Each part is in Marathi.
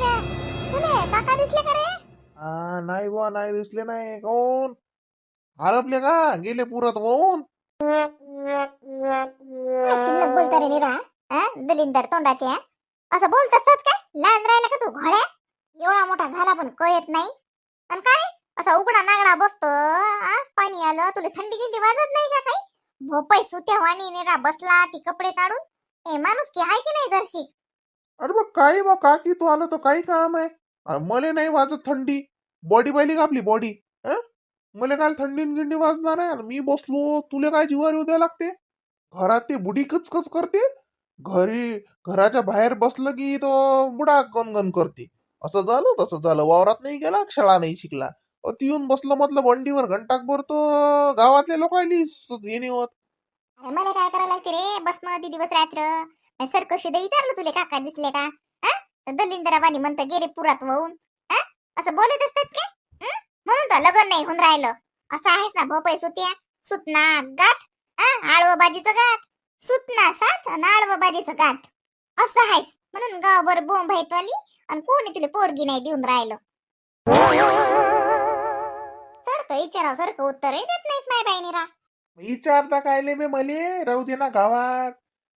रे तुले काका दिसले का रे? नाही बुवा, नाही दिसले नाही. कोण हरपले का? गेले पुरात होऊन. काय शिल्लक बोलता रे निरा? दलिंदर तोंडाचे असं बोलत असतात काय? लहान राहिला का तू घोड्या? एवढा मोठा झाला पण कळत नाही. आणि काय असा उघडा नागडा बसतो? पाणी आलं तुला थंडी गिंडी वाजत नाही का काही? भोपाई सुत्या वाणी निरा बसला ती कपडे काढून. ए माणूस की हाय की नाही जरशी? अरे बा काही बा काकी, तू आलं तर काही काम आहे. मले नाही वाजत थंडी. बॉडी पाहिली का आपली बॉडी? मले काय थंडी न गिंडी वाजणार आहे? आणि मी बसलो, तुले काय जीवावर येऊ द्या लागते? घरात ते बुडी कचकच करते. घरी घराच्या बाहेर बसलं की तो बुडा गणगण करते. असं झालं तसं झालं, वावरात नाही गेला, शाळा नाही शिकला. ती येऊन बसलं म्हटलं बंडीवर घंटाकभर, तो गावातल्या लोकांनी येणे होत. अरे मला काय करायला लागते रे बसणं ती दिवस रात्र सरकशी दे विचारलं तुले काका दिसले का? दलिंदराबानी म्हणतं गेले पुरात वाहून. असं बोलत असतात काय? म्हणून तर लग्न नाही होऊन राहिलं. असं आहेस ना भोपाई सुत्या सुतना गाठ आळव बाजीचं गाठ सुतना साथ आणि आळव बाजीचं गाठ असं आहेस. म्हणून गावभर बोंब वाली आणि कोणी तुला पोरगी नाही देऊन राहिलं. सारखं विचारावं सारखं उत्तर देत नाहीत माय बाईनीरा. विचारता कायले बे मले? राहू दे ना गावात.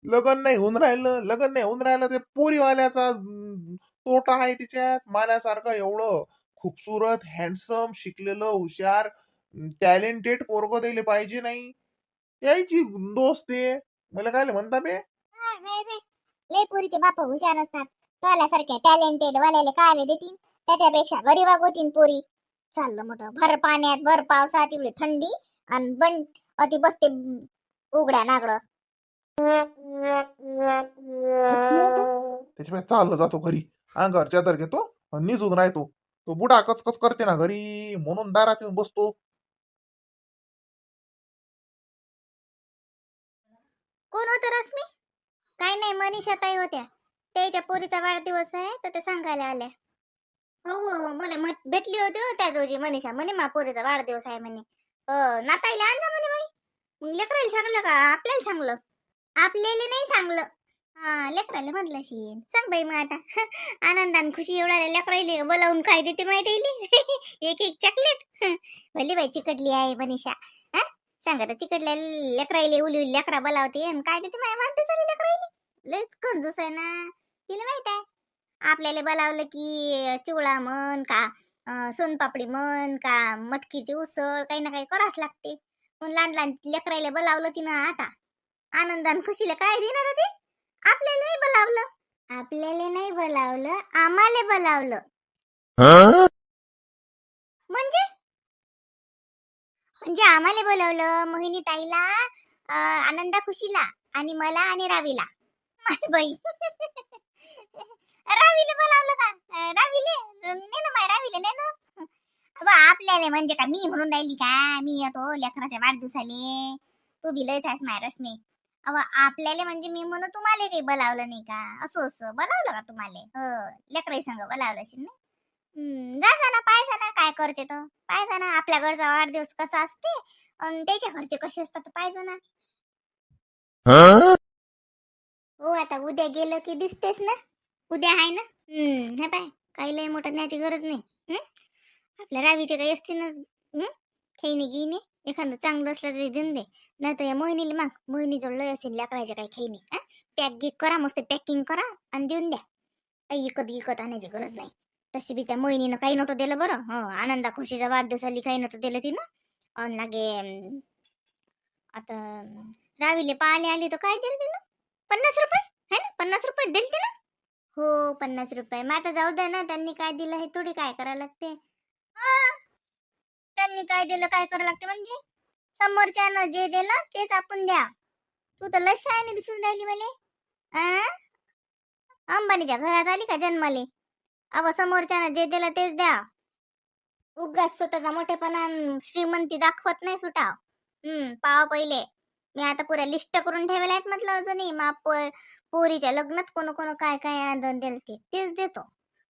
लग्न नाही होऊन राहिलं, लग्न नाही होऊन राहिलं, ते पोरीवाल्याचा तोटा आहे तिच्यात. माल्यासारखं एवढं खूपसुरत, हँडसम, शिकलेलं, हुशार, टॅलेंटेड पोरग द्यायला पाहिजे नाही. त्याची दोस्त ते मला काय म्हणता बे? लय पोरीचे बाप हुशार असतात. त्याल्यासारख्या टॅलेंटेड वाल्याले काय देतील? त्याच्यापेक्षा गरीबा गोतीन पोरी. चाललं मोठं भर पाण्यात भर पावसात एवढी थंडी आणि बंड अति बसते उघड्या नागडं. त्याच्यामुळे चाललं जातो घरी, अंगावर चादर घेतो आणि निघून राहतो. तो बुडा कचकच करते ना घरी, म्हणून दारात येऊन बसतो. कोण होतं रश्मी? काय नाही मनीषा ताई होत्या. त्याच्या पोरीचा वाढदिवस आहे तर ते सांगायला आल्या. हो हो हो मला भेटली होती हो त्या रोजी मनीषा म्हणे मा पोरीचा वाढदिवस आहे म्हणे. नाताईला आणजा म्हणे बाई. मग लेकराला सांगलं का आपल्याला सांगलं? आपल्याला नाही सांगलं. लेकराला म्हटलं शी सांग बाई मग आता. आनंदान खुशी एवढ्या लेकराले बोलावून काय देते माहिती एक एक चॉकलेट. भली बाई चिकटली आहे मनीषा. सांगा तर चिकटल्या लेकराले उली लेकरा बोलावते आणि काय देते माझ्या वाढदिवसाला लेकराले. लयच कंजूस आहे ना. तिला माहित आहे आपल्याला बोलावलं की चिवळा म्हण का सोनपापडी म्हण का मटकीची उसळ काही ना काही करावंच लागते. पण लहान लहान लेकरायला बोलावलं की ना आता आनंदान खुशीला काय देणार ते? आपल्याला नाही बोलावलं. आपल्याला नाही बोलावलं आम्हाला बोलावलं. म्हणजे म्हणजे आम्हाला बोलावलं मोहिनी ताईला आनंदा खुशीला आणि मला आणि रावीला. माय बाई रावीला बोलावलं का? रावीले ने ना माय रावीले ने ना. अब आपल्याला म्हणजे का मी म्हणून राहिली का? मी येतो लेकराच्या वाढदिवसाले. तू बी लयच आहेस माय रश्मी. अव आपल्याला म्हणजे मी म्हणून तुम्हाला काही बोलावलं नाही का? असं असं बोलावलं का तुम्हाला? लेकराई संग बोलावलं असेल ना. जा ना पाहायचा ना काय करते तो. पाहायचा ना आपल्या घरचा वाढदिवस कसा असते आणि त्याच्या घरचे कसे असतात पाहायचा ना. हो आता उद्या गेलं की दिसतेस ना. उद्या आहे ना. हे पाय काही लय मोठं न्यायची गरज नाही. आपल्या रावीचे काही असते ना खेळणी गिणी एखादं चांगलं असलं तरी देऊन दे. नाही तर या मोहिनीला मग मोहिनी जवळ लय असतील लेकरायच्या काही खेळणी. पॅक गिक करा मस्त पॅकिंग करा आणि देऊन द्या. काही इकत आणायची गरज नाही. तशी बी त्या मोहिनीनं काही नव्हतं दिलं बरं. आनंदा खुशीच्या वाढदिवसाली काही नव्हतं दिलं तिनं. आणि लागे आता रावीले पाहिले आली तर काय दिलं तिनं? 50 रुपये है ना? 50 रुपये दिले तिनं. हो 50 रुपये. मग आता जाऊ द्या ना. त्यांनी काय दिलं हे थोडी काय करायला लागते. त्यांनी काय दिलं काय करायला लागते म्हणजे समोरच्यानं जे दिलं तेच आपण द्या. तू तर लय शाळेने दिसून राहिली मला. अंबानीच्या घरात आली का जन्माले? अव समोरच्यानं जे दिलं तेच द्या. उगाच स्वतःचा मोठेपणा श्रीमंती दाखवत नाही सुटाव. पाव पहिले मी आता पुऱ्या लिस्ट करून ठेवल्या आहेत म्हटलं अजूनही पोरीच्या लग्नात कोण कोण काय काय दिलं तेच देतो.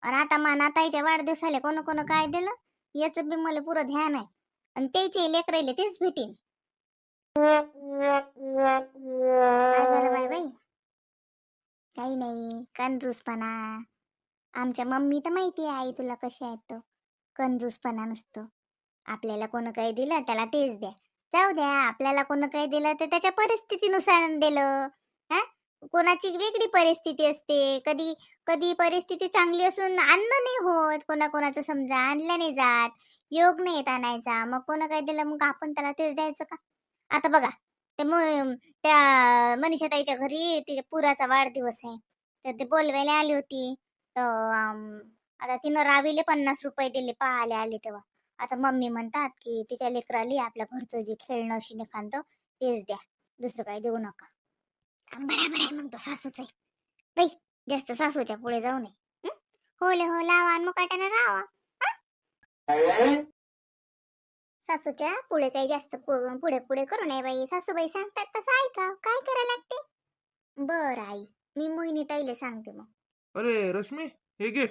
आणि आता मा नाताईच्या वाढदिवसाला कोण कोण काय दिलं याच बी मला पुरं ध्यान आहे. आणि त्याचे लेकरायले तेच भेटीन. काय झालं बाई बाई? काही नाही कंजूसपणा. आमच्या मम्मी तर माहिती आहे आई तुला कशी आहे तो कंजूसपणा नसतो. आपल्याला कोण काही दिलं त्याला तेच द्या. जाऊ द्या, आपल्याला कोण काही दिलं तर त्याच्या परिस्थितीनुसार दिलं. हा, कोणाची वेगळी परिस्थिती असते. कधी कधी परिस्थिती चांगली असून आणणं नाही होत, कोणाकोणाचं समजा आणलं नाही जात, योग नाही येत आणायचा, मग कोण काही दिलं मग आपण त्याला तेच द्यायचं का? आता बघा, ते त्या मनीषाताईच्या घरी तिच्या पुराचा वाढदिवस आहे, तर ते बोलवायला आली होती. तर आता तिनं रावीले 50 रुपये दिले पाहायला आले तेव्हा. आता मम्मी म्हणतात की तिच्या लेकराली आपल्या घरचं जे खेळणं शिने खांतं तेच द्या, दुसरं काही देऊ नका. बरोबर आहे म्हणतो सासूच आहे बाई, जास्त सासूच्या पुढे जाऊ नये. हं? होले हो लावा आणि मुकाट्यानं राहावा. सासूच्या पुढे काही जास्त पुढे पुढे करू नये बाई. सासूबाई सांगतात तसं ऐका, काय करायला लागते. बरं आई, मी मोहिनी ताईले सांगते मग. अरे रश्मी, हे घे.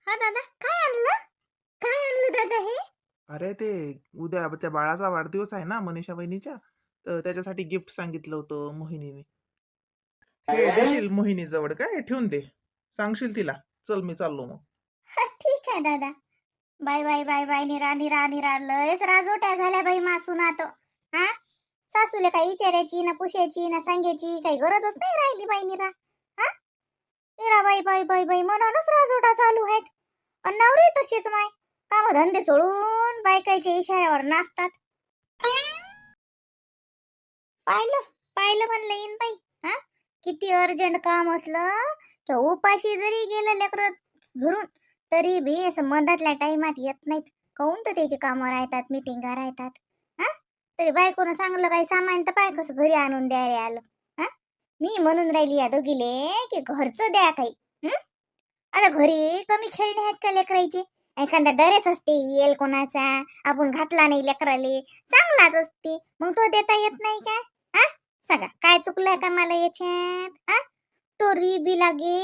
हा दादा, काय आणलं? काय आणलं दादा हे? अरे ते उद्या त्या बाळाचा वाढदिवस आहे ना मनीषा वहिनीच्या, तर त्याच्यासाठी गिफ्ट सांगितलं होतं मोहिनीने. हे देशील मोहिनी जवळ काय ठेवून दे, सांगशील तिला. चल मी चाललो मग. ठीक आहे दादा. Bye bye bye bye. निरा निरा निरा लयच राजोट्या झाल्या बाई मासून आता. हा, सासूला काही विचारायची ना पुशायची ना सांगायची काही गरजच नाही राहिली बाई. निरा हा, निरा बाई बाई बाई बाई मनानच राजोटा चालू आहेत. अन नवरे तसेच माय काम धंदे सोडून बायकाच्या इशाऱ्यावर नाचतात. पाहिलं पाहिलं म्हणलं येईन बाई. हा, किती अर्जंट काम असलं तर उपाशी जरी गेलं लेकर घरून तरी बी असं मधातल्या टाइमात येत नाहीत. काहून तर त्याची कामं राहतात, मिटिंगा राहतात. हा, तरी बायकोनं सांगलं काही सामान तर पाय कसं घरी आणून द्यायला आलं. हा, मी म्हणून राहिली या दोघीले की घरचं द्या काही. आता घरी कमी खेळणे आहेत का लेकरायचे? एखादा ड्रेस असते येल कोणाचा, आपण घातला नाही लेकराले, चांगलाच असते, मग तो देता येत नाही काय? हा, सगळं काय चुकलंय का मला याच्यात? हा, तोरी बी लागे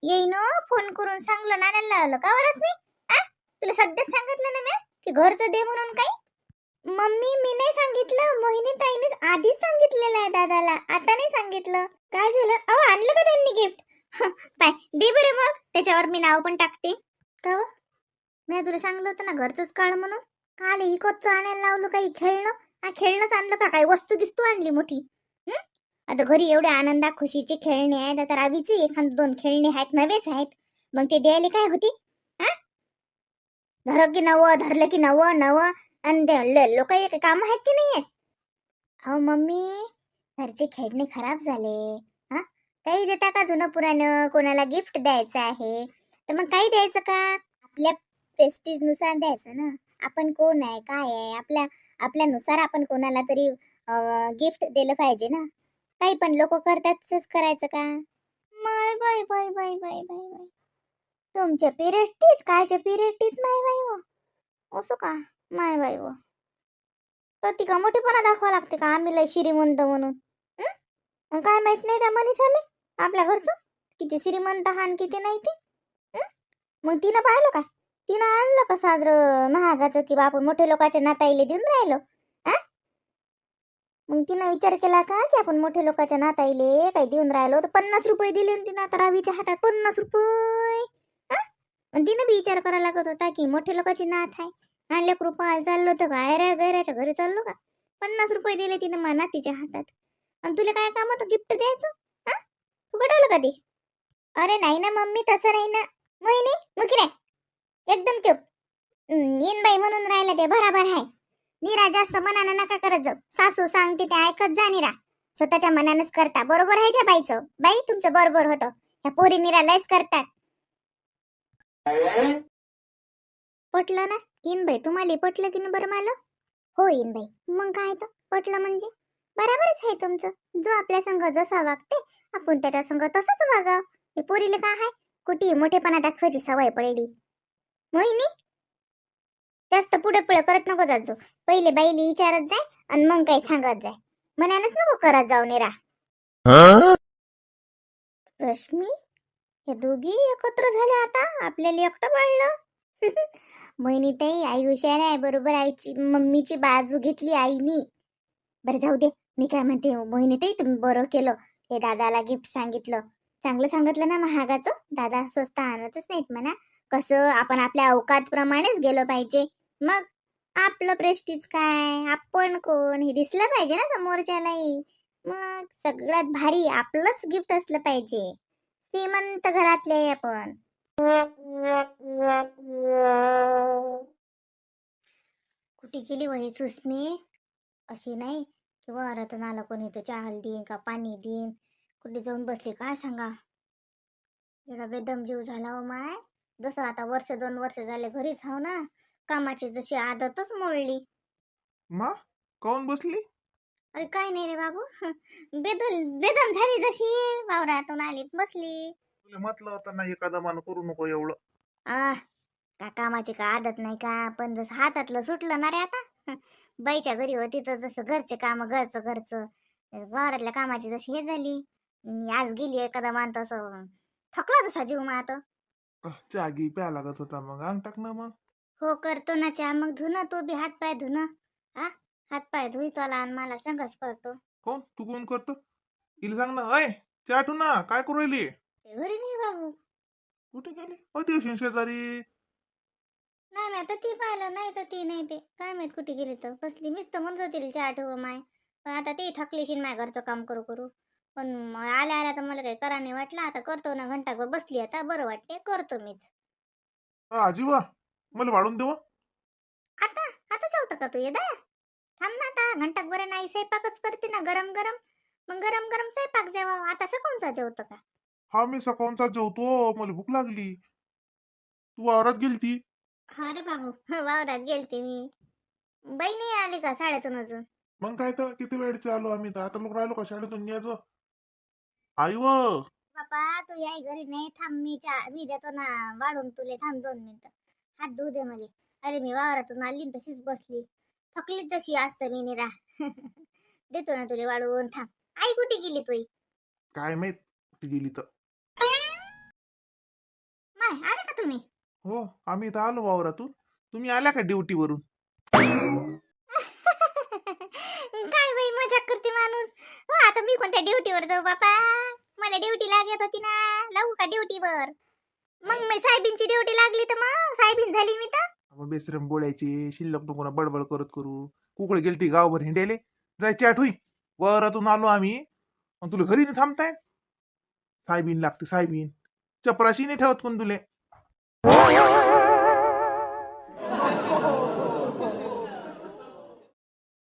येईन फोन करून सांगलं ना लावलं का वरच मी. हा, तुला सध्याच सांगितलं ना मी की घरचं दे म्हणून काही. मम्मी मी नाही सांगितलं, मोहिनी ताईने आधीच सांगितलेलं आहे दादाला, आता नाही सांगितलं. काय झालं? अहो आणलं का त्यांनी गिफ्ट? पाय दे बरं मग, त्याच्यावर मी नाव पण टाकते. का हो? मी तुला सांगलं होतं ना घरचंच काढ म्हणून. काल इकतचं आणायला लावलं काही खेळणं? हा, खेळणंच आणलं का? काही वस्तू दिसतो आणली मोठी? आता घरी एवढे आनंदा खुशीचे खेळणे आहेत, आता रावीचे एखाद दोन खेळणे आहेत नवेच आहेत, मग ते द्यायला काय होती? हा, धरलं की नवं, धरलं की नवं नवं. आणि लोक काम आहेत की नाही? अहो मम्मी, घरचे खेळणे खराब झाले. हा, काही देता का जुनं पुराणं? कोणाला गिफ्ट द्यायचं आहे तर मग काही द्यायचं का? आपल्या प्रेस्टीज नुसार द्यायचं ना. आपण कोण आहे काय आहे आपल्यानुसार आपण कोणाला तरी गिफ्ट दिलं पाहिजे ना. काही पण लोक करतात तसंच करायचं का? माय bye bye bye bye bye bye. तुमच्या पिरियडटीत कायच्या पिरियडटीत माय बाई व असं का? माय बाई व तर ती का मोठेपणा दाखवा लागते का आम्ही लय श्रीमंत म्हणून? मग काय माहित नाही त्या मनीषाले आपल्या घरचं किती श्रीमंत हा आणि किती नाही ते? मग तिनं पाहिलं का? तिनं आणलं का साजरं महागाचं की आपण मोठे लोकांच्या नाताईले देऊन राहिलो? मग तिनं विचार केला का की आपण मोठे लोकांच्या नाताईले काही देऊन राहिलो तर 50 रुपये दिले तिनं आता रावीच्या हातात 50 रुपये. तिनं बी विचार करायला लागत होता की मोठे लोकांची नात आहे, आणल्या कृपा चाललो तर गायऱ्या गैऱ्याच्या घरी चाललो का? 50 रुपये दिले तिनं मा नातीच्या हातात. आणि तुला काय काम होतं गिफ्ट द्यायचं? हा, फुकट आलं कधी? अरे नाही ना मम्मी, तसं नाही ना. मोहिनी मुकी रे, एकदम चुप. येईन बाई म्हणून राहिला ते बराबर आहे. निरा जास्त मनानं नका करत जाऊ. सासू सांगते ते ऐकत जा निरा. स्वतःच्या मनानच करता. बरोबर आहे त्या बाईचं. बाई तुमचं बरोबर होतं. ह्या पोरी निरा लयच करतात. पटलं ना इन बाई? तुम्हाला पटलं की नाही बरं मला? हो इन बाई, मग काय तर पटलं म्हणजे बराबरच आहे तुमचं. जो आपल्या संग जसा वागते आपण त्याच्या संग तसंच वागाव. हे पोरीले काय आहे कुठे मोठेपणा दाखवायची सवय पडली. मोहिनी जास्त पुढे पुढे करत नको जात जाऊ. पहिले बाईली विचारत जाय आणि मग काही सांगत जाय. मनानच नको करत जाऊ निरा. रश्मी, हे दोघी एकत्र झाले आता आपल्याला एकटं पाळलं. मोहिनी ताई आई हुशार आहे, बरोबर आईची मम्मीची बाजू घेतली आईनी. बरं जाऊ दे, मी काय म्हणते मोहिनी ताई तुम्ही बरं केलं हे दादाला गिफ्ट सांगितलं. चांगलं सांगितलं ना महागाचं. दादा स्वस्त आणतच नाहीत म्हणा. कसं आपण आपल्या अवकात प्रमाणेच गेलं पाहिजे. मग आपलं प्रेस्टीज काय, आपण कोण हे दिसलं पाहिजे ना समोरच्यालाही. मग सगळ्यात भारी आपलंच गिफ्ट असलं पाहिजे. श्रीमंत घरातले आपण. कुठे गेली वही सुस्मी? अशी नाही की वारातून आला कोणी तर चहा देईन का पाणी देईन. कुठे जाऊन बसली काय सांगा. एवढा बेदम जीव झाला हो माय. जसं आता वर्ष 2 वर्ष झाले घरीच हाव ना. कामाची जशी आदतच मोडली. मा काऊन बसली? अरे काय नाही रे बाबू. बेदम झाली जशी. वावरातून आलीत बसली. तुला म्हटलं होतं ना एखादा मान करू नको एवढं. आ का कामाची का आदत नाही का. पण जसं हातातलं सुटलं ना रे आता. बाईच्या घरी होती तर जसं घरचे काम घरचं वावरातल्या कामाची जशी हे झाली. आज गेली एखादा मान तसं थकला जसा जीव मग आता. चहा घी प्या लागत होता मग अंग टाक ना मग. हो करतो ना चहा. मग धुना तू बी हात पाय धुना. हा हात पाय धुई तुला आणि मला संगच करतो. कोण तू कोण करतो? तिला सांग ना अय चहा ठेव ना काय करू राहिली? ते घरी नाही बाबू. कुठे गेली होती शेजारी? नाही मी आता ती पाहिलं नाही तर ती नाही ते काय माहित कुठे गेली तर बसली. मीच तर म्हणत होती चहा ठेव माय. पण आता ती थकलीशी माय घरचं काम करू करू. पण आल्या आल्या तर मला काही करा नाही वाटलं. आता करतो ना घंटाभर बसली आता बरं वाटते करतो मीच. आजीवा मला वाढून देवा. आता आता जेवतं का तू ये दया. थांब ना आता घंटाभर नाही स्वयंपाकच करते ना गरम गरम. मग गरम गरम स्वयंपाक जेवा. आता सकाळचा जेवतं का? हा मी सकाळचा जेवतो मला भूक लागली. तू वावरात गेलती? हा रे बाबू वावरात गेलते मी. बाई नाही आली का शाळेतून अजून? मग काय तर किती वेळचे आलो आम्ही तर आता लोक राहिलो का शाळेतून यायचं. आई व बापा तू याय घरी नाही. थांब मी देतो ना वाढून तुले. थांब 2 मिनिटं. हात धुऊ दे मला. अरे मी वावरातून आली न तशीच बसली. थकलीच जशी असतं मी निरा. देतो ना तुले वाढून. थांब. आई कुठे गेली तुई? काय माहित कुठे गेली तर. माय आले का तुम्ही? हो आम्ही इथं आलो वावरातून. तुम्ही आल्या का ड्युटीवरून? काय बाई मजाक करते माणूस. हो आता मी कोणत्या ड्युटीवर जाऊ बापा. मला ड्युटी लागत होती ना. लावू का ड्युटीवर? मग मी साहेबींची ड्युटी लागली तर मग साहेबीन झाली मी तर. मग बेसरम बोलायचे शिल्लक नको ना बडबड करत करू. कुकडे गेलती गावभर हिंडायले. जायची आठवी. वावरातून आलो आम्ही. मग तुला घरी नाही थांबताय. साहेबीन लागते साहेबीन. चपराशी नाही ठेवत कोण तुले.